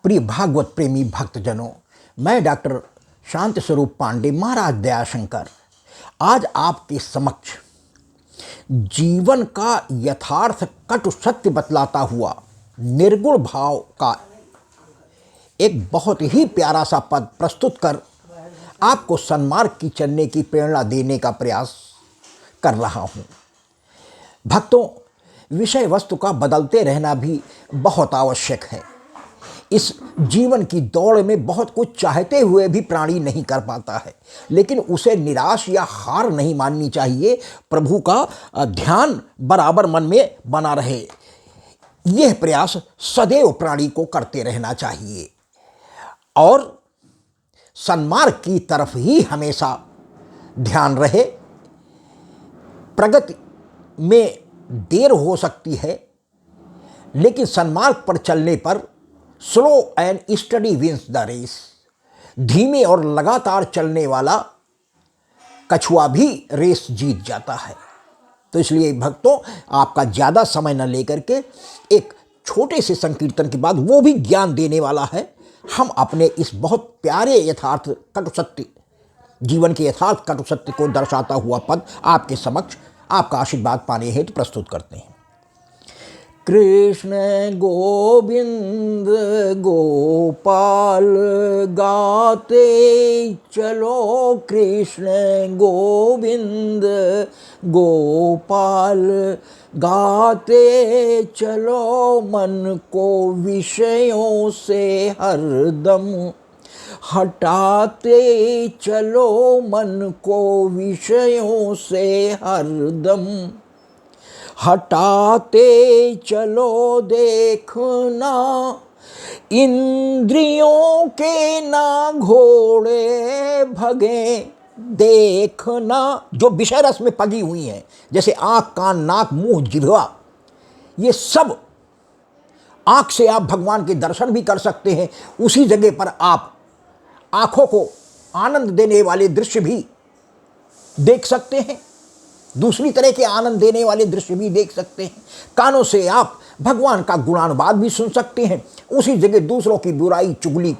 प्रिय भागवत प्रेमी भक्तजनों, मैं डॉक्टर शांति स्वरूप पांडे महाराज दयाशंकर आज आपके समक्ष जीवन का यथार्थ कटु सत्य बतलाता हुआ निर्गुण भाव का एक बहुत ही प्यारा सा पद प्रस्तुत कर आपको सन्मार्ग की चलने की प्रेरणा देने का प्रयास कर रहा हूँ। भक्तों, विषय वस्तु का बदलते रहना भी बहुत आवश्यक है। इस जीवन की दौड़ में बहुत कुछ चाहते हुए भी प्राणी नहीं कर पाता है, लेकिन उसे निराश या हार नहीं माननी चाहिए। प्रभु का ध्यान बराबर मन में बना रहे, यह प्रयास सदैव प्राणी को करते रहना चाहिए और सन्मार्ग की तरफ ही हमेशा ध्यान रहे। प्रगति में देर हो सकती है, लेकिन सन्मार्ग पर चलने पर slow and study wins the race. धीमे और लगातार चलने वाला कछुआ भी रेस जीत जाता है। तो इसलिए भक्तों, आपका ज़्यादा समय न लेकर के एक छोटे से संकीर्तन के बाद, वो भी ज्ञान देने वाला है, हम अपने इस बहुत प्यारे यथार्थ कटु सत्य, जीवन के यथार्थ कटु सत्य को दर्शाता हुआ पद आपके समक्ष आपका आशीर्वाद पाने हेतु प्रस्तुत करते हैं। कृष्ण गोविंद गोपाल गाते चलो, कृष्ण गोविंद गोपाल गाते चलो, मन को विषयों से हरदम हटाते चलो, मन को विषयों से हरदम हटाते चलो। देखना इंद्रियों के ना घोड़े भगे, देखना जो विषय रस में पगी हुई हैं, जैसे आँख, कान, नाक, मुंह, जिह्वा, ये सब आँख से आप भगवान के दर्शन भी कर सकते हैं। उसी जगह पर आप आँखों को आनंद देने वाले दृश्य भी देख सकते हैं, दूसरी तरह के आनंद देने वाले दृश्य भी देख सकते हैं। कानों से आप भगवान का गुणानुवाद भी सुन सकते हैं, उसी जगह दूसरों की बुराई, चुगली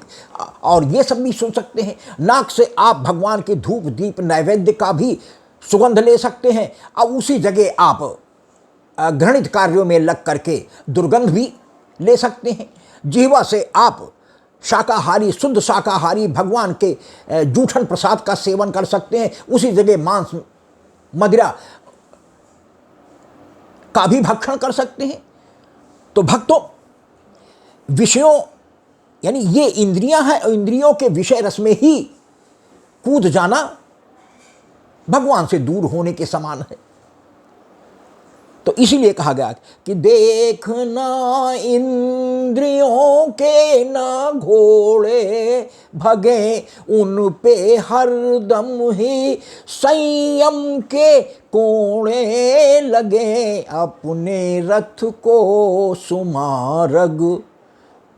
और ये सब भी सुन सकते हैं। नाक से आप भगवान के धूप, दीप, नैवेद्य का भी सुगंध ले सकते हैं और उसी जगह आप घृणित कार्यों में लग करके दुर्गंध भी ले सकते हैं। जिह्वा से आप शाकाहारी, शुद्ध शाकाहारी भगवान के जूठन प्रसाद का सेवन कर सकते हैं, उसी जगह मांस, मदिरा का भी भक्षण कर सकते हैं। तो भक्तों, विषयों यानी ये इंद्रियां हैं, इंद्रियों के विषय रस में ही कूद जाना भगवान से दूर होने के समान है। तो इसीलिए कहा गया कि देखना इंद्रियों के ना घोड़े भगे, उन पे हरदम ही संयम के कोड़े लगे, अपने रथ को सुमार्ग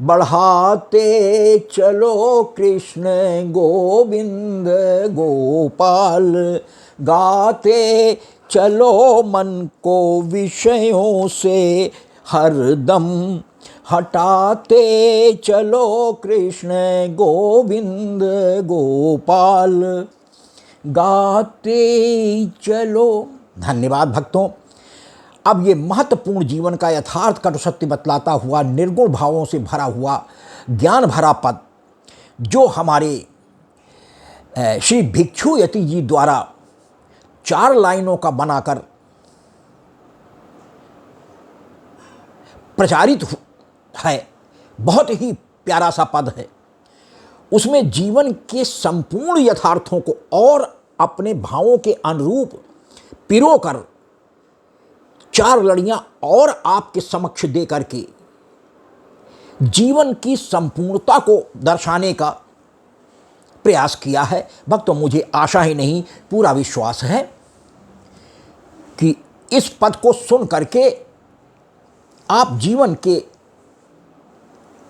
बढ़ाते चलो, कृष्ण गोविंद गोपाल गाते चलो, मन को विषयों से हरदम हटाते चलो, कृष्ण गोविंद गोपाल गाते चलो। धन्यवाद भक्तों। अब ये महत्वपूर्ण जीवन का यथार्थ कटु सत्य बतलाता हुआ, निर्गुण भावों से भरा हुआ, ज्ञान भरा पद जो हमारे श्री भिक्षु यति जी द्वारा 4 लाइनों का बनाकर प्रचारित है, बहुत ही प्यारा सा पद है। उसमें जीवन के संपूर्ण यथार्थों को और अपने भावों के अनुरूप पिरोकर 4 लड़ियां और आपके समक्ष दे करके जीवन की संपूर्णता को दर्शाने का प्रयास किया है। भक्तों, मुझे आशा ही नहीं, पूरा विश्वास है कि इस पद को सुन करके आप जीवन के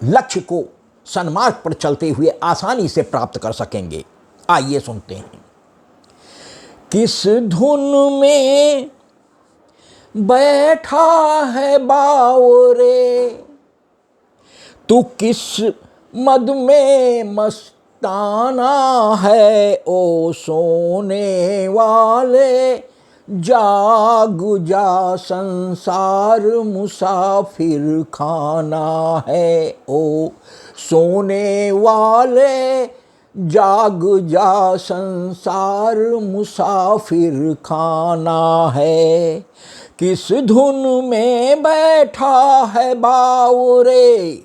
लक्ष्य को सन्मार्ग पर चलते हुए आसानी से प्राप्त कर सकेंगे। आइए सुनते हैं। किस धुन में बैठा है बावरे, तू किस मद में मस्ताना है ओ सोने वाले, जाग जा संसार मुसाफिर खाना है ओ सोने वाले, जाग जा संसार मुसाफिर खाना है। किस धुन में बैठा है बावरे,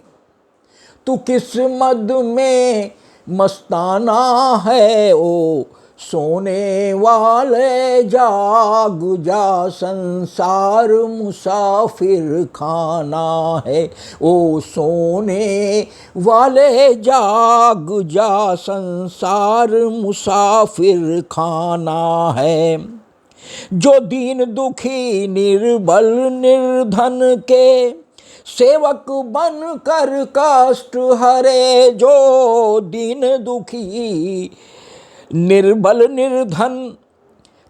तू किस मद में मस्ताना है ओ सोने वाले, जाग जा संसार मुसाफिर खाना है ओ सोने वाले, जाग जा संसार मुसाफिर खाना है। जो दीन दुखी निर्बल निर्धन के सेवक बन कर कष्ट हरे, जो दीन दुखी निर्बल निर्धन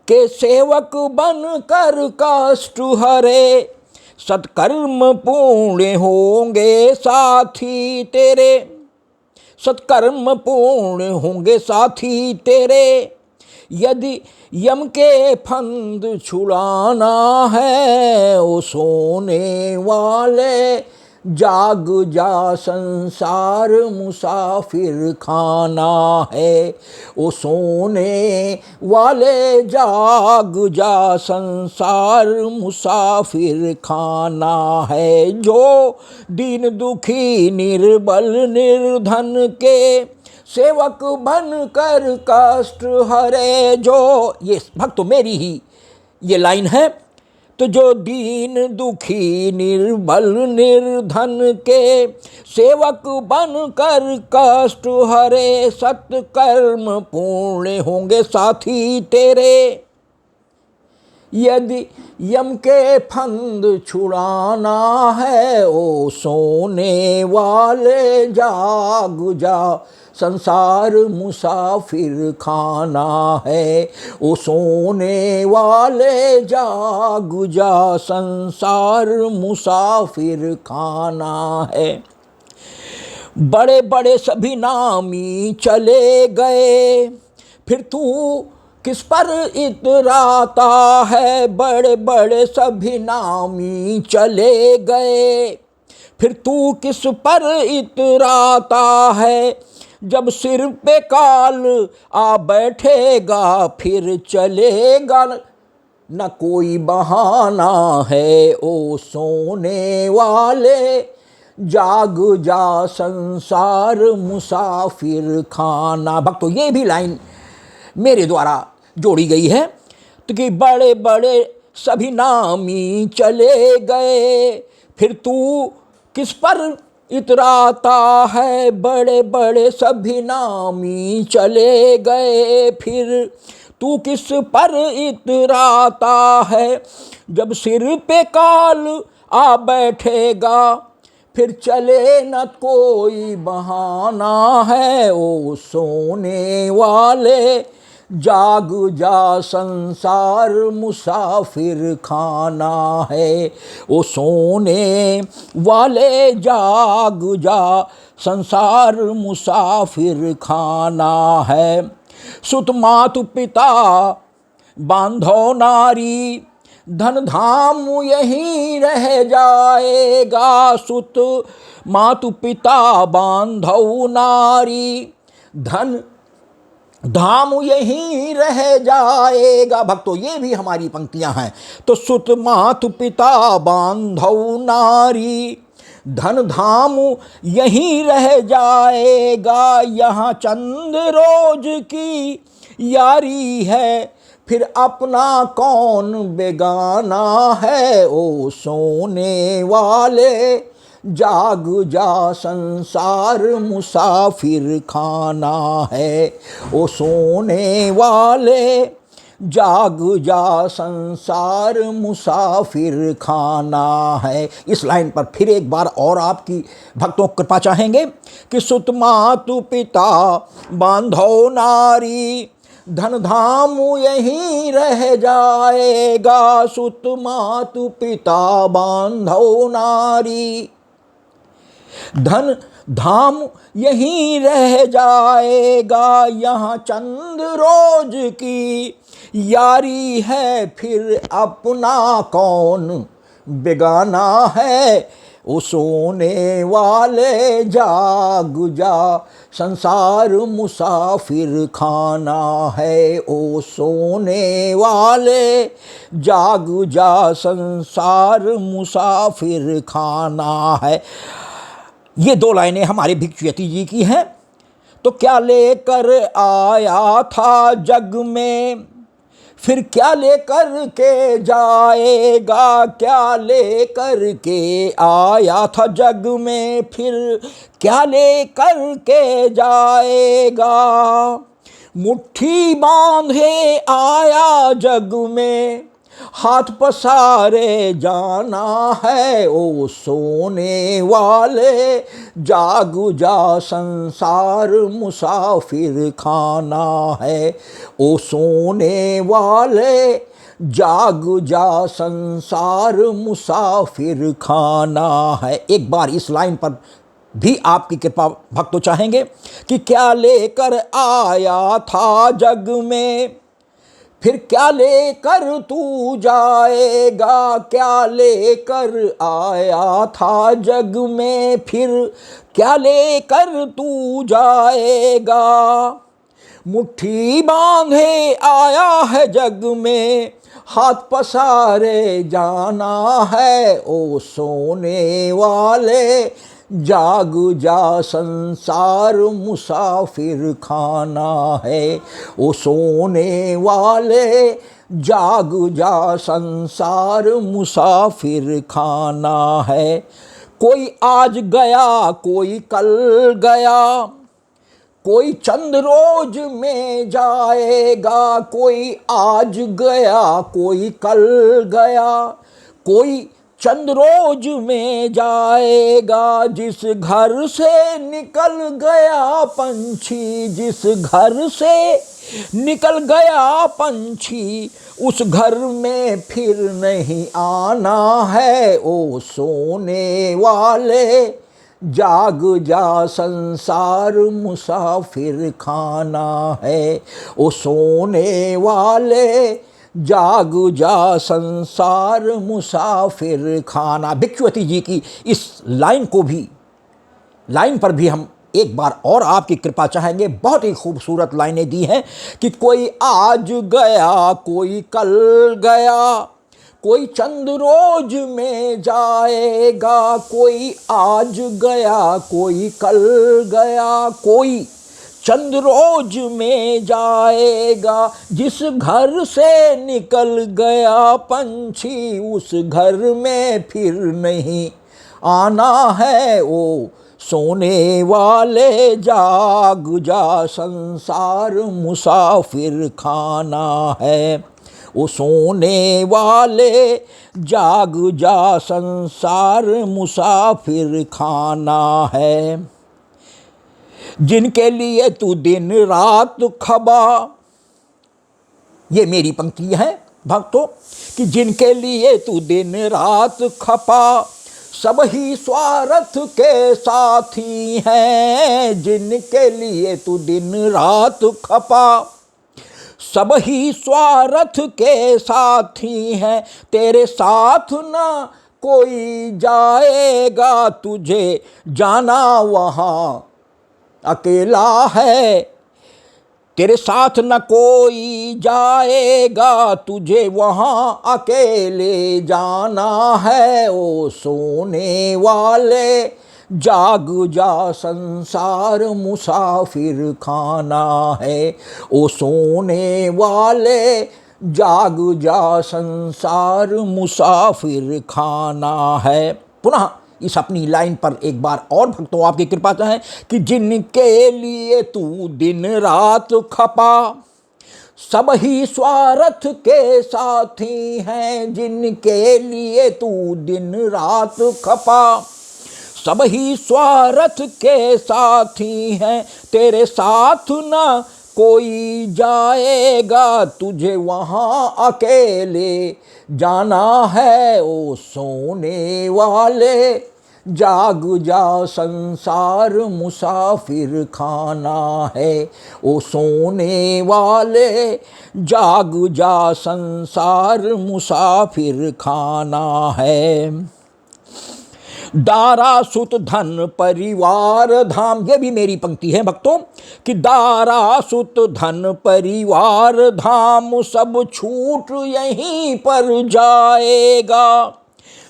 के सेवक बन कर कष्ट हरे, सत्कर्म पूर्ण होंगे साथी तेरे, सत्कर्म पूर्ण होंगे साथी तेरे। यदि यम के फंद छुड़ाना है ओ सोने वाले, जाग जा संसार मुसाफिर खाना है ओ सोने वाले, जाग जा संसार मुसाफिर खाना है। जो दीन दुखी निर्बल निर्धन के सेवक बन कर कष्ट हरे, जो ये भक्त मेरी ही ये लाइन है। तो जो दीन दुखी निर्बल निर्धन के सेवक बन कर कष्ट हरे, सत्कर्म पूर्ण होंगे साथी तेरे। यदि यम के फंद छुड़ाना है ओ सोने वाले, जाग जा संसार मुसाफिर खाना है ओ सोने वाले, जाग जा संसार मुसाफिर खाना है। बड़े बड़े सभी नामी चले गए, फिर तू किस पर इतराता है, बड़े बड़े सभी नामी चले गए, फिर तू किस पर इतराता है। जब सिर पे काल आ बैठेगा फिर चलेगा न कोई बहाना है ओ सोने वाले, जाग जा संसार मुसाफिर खाना। भक्तों ये भी लाइन मेरे द्वारा जोड़ी गई है। तो कि बड़े बड़े सभी नामी चले गए, फिर तू किस पर इतराता है, बड़े बड़े सभी नामी चले गए, फिर तू किस पर इतराता है। जब सिर पे काल आ बैठेगा फिर चले न कोई बहाना है ओ सोने वाले, जाग जा संसार मुसाफिर खाना है ओ सोने वाले, जाग जा संसार मुसाफिर खाना है। सुत मातु पिता बांधो नारी, धन धाम यहीं रह जाएगा। सुत मातु पिता बांधो नारी, धन धाम यहीं रह जाएगा। भक्तों ये भी हमारी पंक्तियां हैं। तो सुत मातु पिता बांधो नारी, धन धाम यहीं रह जाएगा। यहाँ चंद रोज की यारी है, फिर अपना कौन बेगाना है ओ सोने वाले, जाग जा संसार मुसाफिर खाना है ओ सोने वाले, जाग जा संसार मुसाफिर खाना है। इस लाइन पर फिर एक बार और आपकी भक्तों कृपा चाहेंगे कि सुत मातु पिता बांधो नारी, धन धाम यहीं रह जाएगा। सुत मातु पिता बांधो नारी, धन धाम यहीं रह जाएगा, यहाँ चंद रोज की यारी है, फिर अपना कौन बेगाना है। ओ सोने वाले जाग जा, संसार मुसाफिर खाना है। ओ सोने वाले जाग जा, संसार मुसाफिर खाना है। ये दो लाइनें हमारे भिक्षुयति जी की हैं। तो क्या लेकर आया था जग में, फिर क्या लेकर के जाएगा। क्या लेकर के आया था जग में, फिर क्या लेकर के जाएगा। मुट्ठी बांधे आया जग में, हाथ पसारे जाना है। ओ सोने वाले जाग जा, संसार मुसाफिर खाना है। ओ सोने वाले जाग जा, संसार मुसाफिर खाना है। एक बार इस लाइन पर भी आपकी कृपा भक्तों चाहेंगे कि क्या लेकर आया था जग में, फिर क्या लेकर तू जाएगा। क्या लेकर आया था जग में, फिर क्या लेकर तू जाएगा। मुट्ठी बांधे आया है जग में, हाथ पसारे जाना है। ओ सोने वाले जाग जा, संसार मुसाफिर खाना है। ओ सोने वाले जाग जा, संसार मुसाफिर खाना है। कोई आज गया कोई कल गया, कोई चंद रोज में जाएगा। कोई आज गया कोई कल गया, कोई चंद रोज में जाएगा। जिस घर से निकल गया पंछी, जिस घर से निकल गया पंछी, उस घर में फिर नहीं आना है। ओ सोने वाले जाग जा, संसार मुसाफिर खाना है। ओ सोने वाले जाग जा, संसार मुसाफिर खाना। भिक्षुवती जी की इस लाइन पर भी हम एक बार और आपकी कृपा चाहेंगे। बहुत ही खूबसूरत लाइनें दी हैं कि कोई आज गया कोई कल गया, कोई चंद रोज में जाएगा। कोई आज गया कोई कल गया, कोई चंद रोज में जाएगा। जिस घर से निकल गया पंछी, उस घर में फिर नहीं आना है। ओ सोने वाले जाग जा, संसार मुसाफिर खाना है। ओ सोने वाले जाग जा, संसार मुसाफिर खाना है। जिनके लिए तू दिन रात खबा, ये मेरी पंक्ति है भक्तों, कि जिनके लिए तू दिन रात खपा, सब ही स्वार्थ के साथी हैं। जिनके लिए तू दिन रात खपा, सब ही स्वार्थ के साथी हैं। तेरे साथ ना कोई जाएगा, तुझे जाना वहाँ अकेला है। तेरे साथ न कोई जाएगा, तुझे वहाँ अकेले जाना है। ओ सोने वाले जाग जा, संसार मुसाफिर खाना है। ओ सोने वाले जाग जा, संसार मुसाफिर खाना है। पुनः इस अपनी लाइन पर एक बार और भक्तों आपकी कृपा चाहें कि जिनके लिए तू दिन रात खपा, सब ही स्वार्थ के साथी हैं। जिनके लिए तू दिन रात खपा, सब ही स्वार्थ के साथी हैं। तेरे साथ न कोई जाएगा, तुझे वहाँ अकेले जाना है। ओ सोने वाले जाग जा संसार मुसाफिर खाना है। ओ सोने वाले जाग जा संसार मुसाफिर खाना है। दारा सुत धन परिवार धाम, ये भी मेरी पंक्ति है भक्तों, कि दारा सुत धन परिवार धाम सब छूट यहीं पर जाएगा।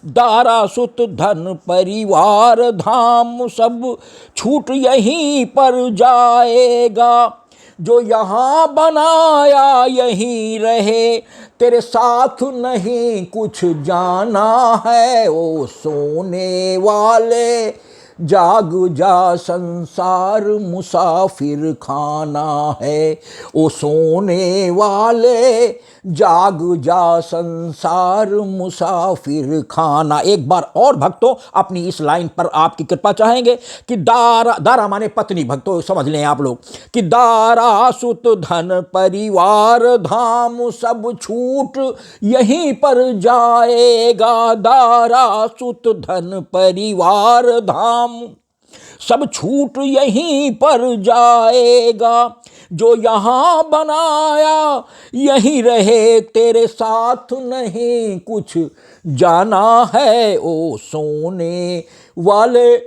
दारा सुत धन परिवार धाम सब छूट यहीं पर जाएगा। जो यहाँ बनाया यहीं रहे, तेरे साथ नहीं कुछ जाना है। ओ सोने वाले जाग जा संसार मुसाफिर खाना है। ओ सोने वाले जाग जा संसार मुसाफिर खाना। एक बार और भक्तों अपनी इस लाइन पर आपकी कृपा चाहेंगे कि दारा, दारा माने पत्नी भक्तों, समझ लें आप लोग, कि दारा सुत धन परिवार धाम सब छूट यहीं पर जाएगा। दारा सुत धन परिवार धाम सब छूट यहीं पर जाएगा। जो यहाँ बनाया यहीं रहे, तेरे साथ नहीं कुछ जाना है। ओ सोने वाले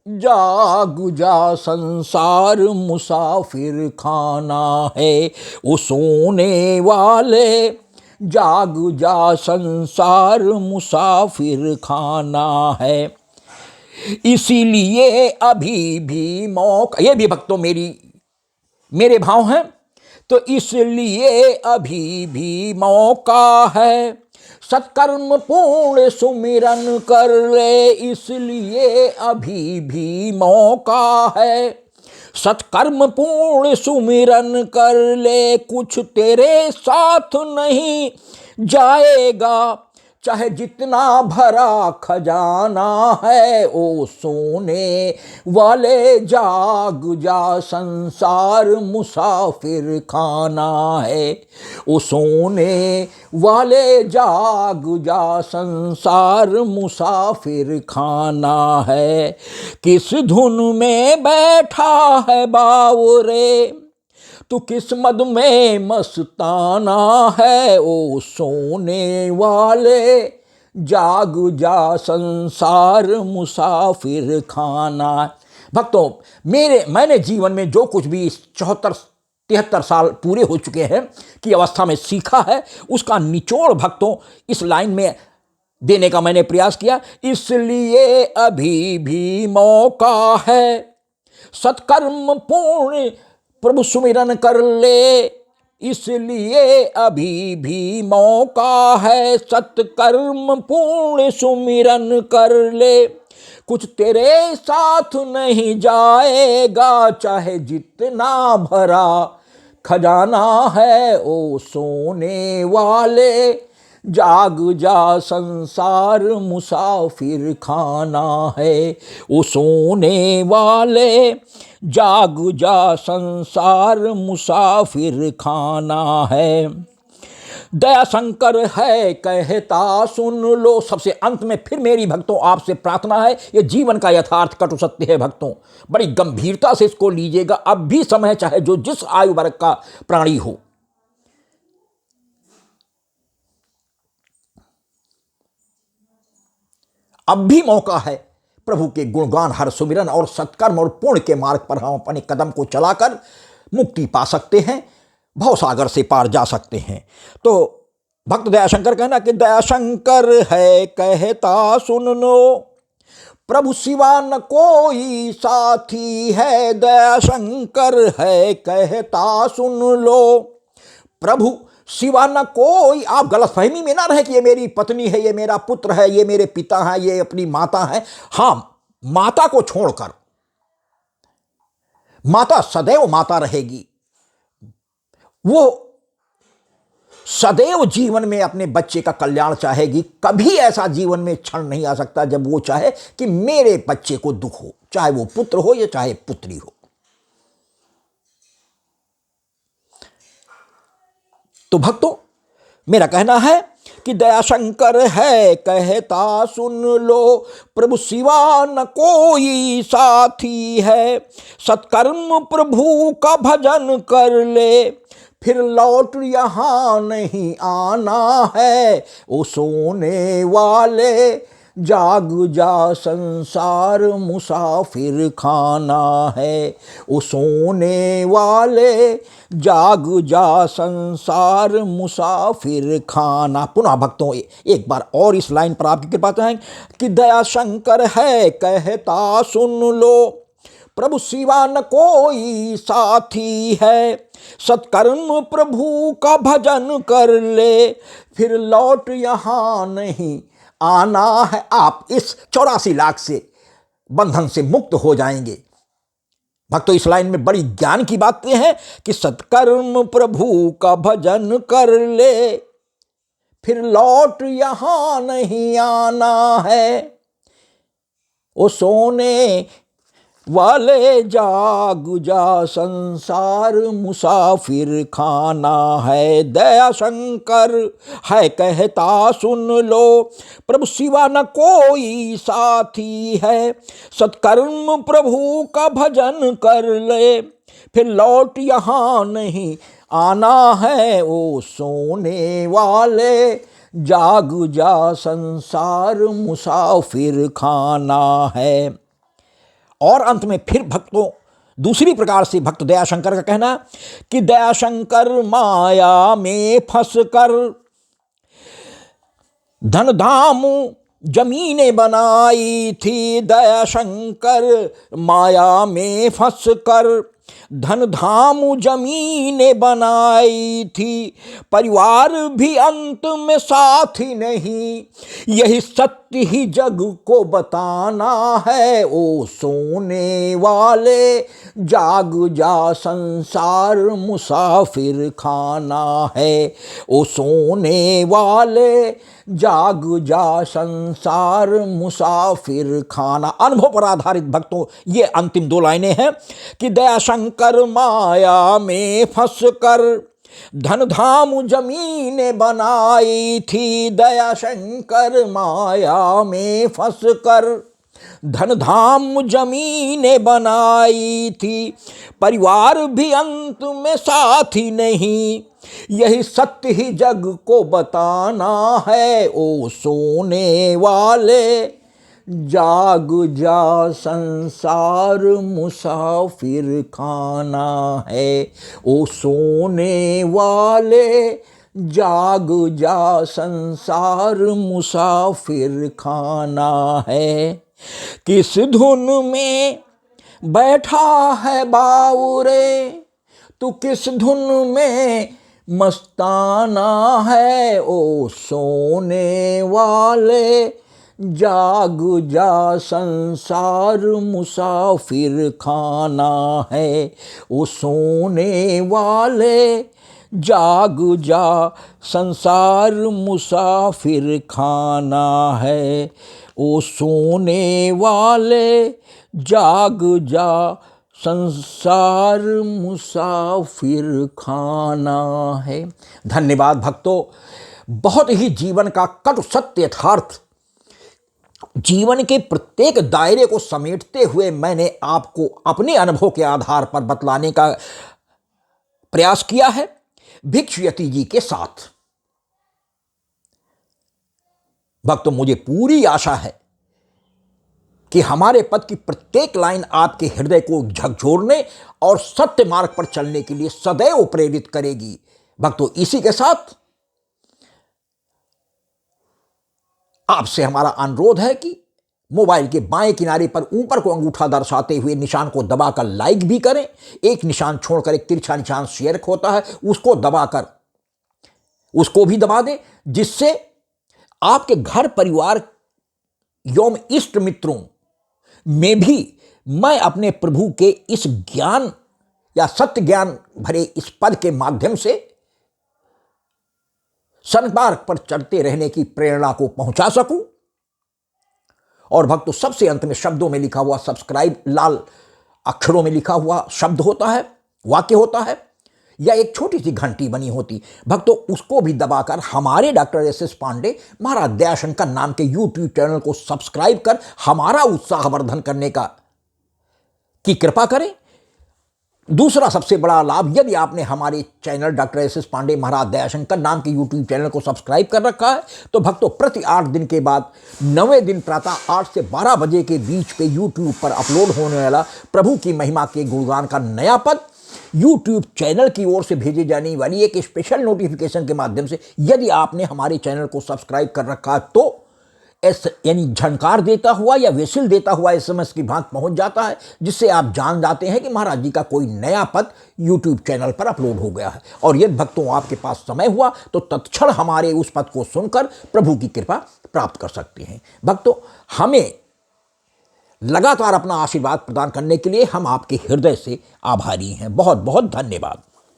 जाग जा संसार मुसाफिर खाना है। ओ सोने वाले जाग जा संसार मुसाफिर खाना है। इसीलिए अभी भी मौका, ये भी भक्तों मेरे भाव हैं, तो इसलिए अभी भी मौका है। सत्कर्म पूर्ण सुमिरन कर ले, इसलिए अभी भी मौका है। सत्कर्म पूर्ण सुमिरन कर ले, कुछ तेरे साथ नहीं जाएगा। चाहे जितना भरा खजाना है। ओ सोने वाले जाग जा संसार मुसाफिर खाना है। ओ सोने वाले जाग जा संसार मुसाफिर खाना है। किस धुन में बैठा है बावरे, तू किस मद में मस्ताना है। ओ सोने वाले जाग जा संसार मुसाफिर खाना। भक्तों मैंने जीवन में जो कुछ भी इस 73 साल पूरे हो चुके हैं की अवस्था में सीखा है, उसका निचोड़ भक्तों इस लाइन में देने का मैंने प्रयास किया। इसलिए अभी भी मौका है। सत्कर्म पूर्ण प्रभु सुमिरन कर ले, इसलिए अभी भी मौका है। सत्कर्म पूर्ण सुमिरन कर ले, कुछ तेरे साथ नहीं जाएगा। चाहे जितना भरा खजाना है। ओ सोने वाले जाग जा संसार मुसाफिर खाना है। ओ सोने वाले जाग जा संसार मुसाफिर खाना है। दया शंकर है कहता सुन लो। सबसे अंत में फिर मेरी भक्तों आपसे प्रार्थना है, यह जीवन का यथार्थ कटु सत्य है भक्तों, बड़ी गंभीरता से इसको लीजिएगा। अब भी समय, चाहे जो जिस आयु वर्ग का प्राणी हो, अब भी मौका है प्रभु के गुणगान हर सुमिरन और सत्कर्म और पुण्य के मार्ग पर हम अपने कदम को चलाकर मुक्ति पा सकते हैं, भवसागर से पार जा सकते हैं। तो भक्त दयाशंकर कहना कि दयाशंकर है कहता सुन लो, प्रभु सिवा न कोई साथी है। दयाशंकर है कहता सुन लो, प्रभु सिवा न कोई। आप गलतफहमी में ना रहे कि ये मेरी पत्नी है, ये मेरा पुत्र है, ये मेरे पिता है, ये अपनी माता है। हाँ, माता को छोड़कर, माता सदैव माता रहेगी। वो सदैव जीवन में अपने बच्चे का कल्याण चाहेगी। कभी ऐसा जीवन में क्षण नहीं आ सकता जब वो चाहे कि मेरे बच्चे को दुख हो, चाहे वो पुत्र हो या चाहे पुत्री हो। तो भक्तों मेरा कहना है कि दया शंकर है कहता सुन लो, प्रभु सिवा न कोई साथी है। सत्कर्म प्रभु का भजन कर ले, फिर लौट यहाँ नहीं आना है। ओ सोने वाले जाग जा, संसार मुसाफिर खाना है। ओ सोने वाले जाग जा, संसार मुसाफिर खाना। पुनः भक्तों एक बार और इस लाइन पर आपकी कृपा चाहेंगे कि दया शंकर है कहता सुन लो, प्रभु सिवा न कोई साथी है। सत्कर्म प्रभु का भजन कर ले, फिर लौट यहाँ नहीं आना है। आप इस 84 लाख से बंधन से मुक्त हो जाएंगे। भक्तों इस लाइन में बड़ी ज्ञान की बातें हैं कि सत्कर्म प्रभु का भजन कर ले, फिर लौट यहाँ नहीं आना है। ओ सोने वाले जाग जा, संसार मुसाफिर खाना है। दया शंकर है कहता सुन लो, प्रभु सिवा न कोई साथी है। सत्कर्म प्रभु का भजन कर ले, फिर लौट यहाँ नहीं आना है। ओ सोने वाले जाग जा, संसार मुसाफिर खाना है। और अंत में फिर भक्तों दूसरी प्रकार से भक्त दयाशंकर का कहना कि दयाशंकर माया में फंस कर धन धाम जमीनें बनाई थी। दयाशंकर माया में फंस कर धन धाम जमीनें बनाई थी। परिवार भी अंत में साथ ही नहीं, यही सत्य ही जग को बताना है। ओ सोने वाले जाग जा, संसार मुसाफिर खाना है। ओ सोने वाले जाग जा, संसार मुसाफिर खाना। अनुभव पर आधारित भक्तों ये अंतिम 2 लाइनें हैं कि दयाशंकर माया में फंस कर धन धाम जमीनें बनाई थी। दयाशंकर माया में फंस कर धन धाम जमीनें बनाई थी। परिवार भी अंत में साथी नहीं, यही सत्य ही जग को बताना है। ओ सोने वाले जाग जा, संसार मुसाफिर खाना है। ओ सोने वाले जाग जा, संसार मुसाफिर खाना है। किस धुन में बैठा है बाउरे, तू किस धुन में मस्ताना है। ओ सोने वाले जाग जा, संसार मुसाफिर खाना है। ओ सोने वाले जाग जा, संसार मुसाफिर खाना है। ओ सोने वाले जाग जा, संसार मुसाफिर खाना है। धन्यवाद भक्तों। बहुत ही जीवन का कटु सत्य यथार्थ, जीवन के प्रत्येक दायरे को समेटते हुए मैंने आपको अपने अनुभव के आधार पर बतलाने का प्रयास किया है भिक्षुयति जी के साथ। भक्तों मुझे पूरी आशा है कि हमारे पद की प्रत्येक लाइन आपके हृदय को झकझोरने और सत्य मार्ग पर चलने के लिए सदैव प्रेरित करेगी। भक्तों इसी के साथ आपसे हमारा अनुरोध है कि मोबाइल के बाएं किनारे पर ऊपर को अंगूठा दर्शाते हुए निशान को दबाकर लाइक भी करें। एक निशान छोड़कर एक तिरछा निशान शेयर होता है, उसको दबाकर उसको भी दबा दें, जिससे आपके घर परिवार एवं इष्ट मित्रों में भी मैं अपने प्रभु के इस ज्ञान या सत्य ज्ञान भरे इस पद के माध्यम से सन्मार्ग पर चलते रहने की प्रेरणा को पहुंचा सकूं। और भक्तों सबसे अंत में शब्दों में लिखा हुआ सब्सक्राइब लाल अक्षरों में लिखा हुआ शब्द होता है, वाक्य होता है। या एक छोटी सी घंटी बनी होती भक्तों, उसको भी दबाकर हमारे डॉक्टर एस पांडे महाराज दयाशंकर नाम के यूट्यूब चैनल को सब्सक्राइब कर हमारा उत्साहवर्धन करने की कृपा करें। दूसरा सबसे बड़ा लाभ, यदि आपने हमारे चैनल डॉक्टर एस पांडे महाराज दयाशंकर नाम के यूट्यूब चैनल को सब्सक्राइब कर रखा है तो भक्तों प्रति 8 दिन के बाद 9वें दिन प्रातः 8 से 12 बजे के बीच पे यूट्यूब पर अपलोड होने वाला प्रभु की महिमा के गुणगान का नया पद यूट्यूब चैनल की ओर से भेजे जाने वाली एक स्पेशल नोटिफिकेशन के माध्यम से यदि आपने हमारे चैनल को सब्सक्राइब कर रखा है तो यानी झनकार देता हुआ या विसिल देता हुआ SMS की भांति पहुंच जाता है, जिससे आप जान जाते हैं कि महाराज जी का कोई नया पद यूट्यूब चैनल पर अपलोड हो गया है। और यदि भक्तों आपके पास समय हुआ तो तत्क्षण हमारे उस पद को सुनकर प्रभु की कृपा प्राप्त कर सकते हैं। भक्तों, हमें लगातार अपना आशीर्वाद प्रदान करने के लिए हम आपके हृदय से आभारी हैं। बहुत बहुत धन्यवाद।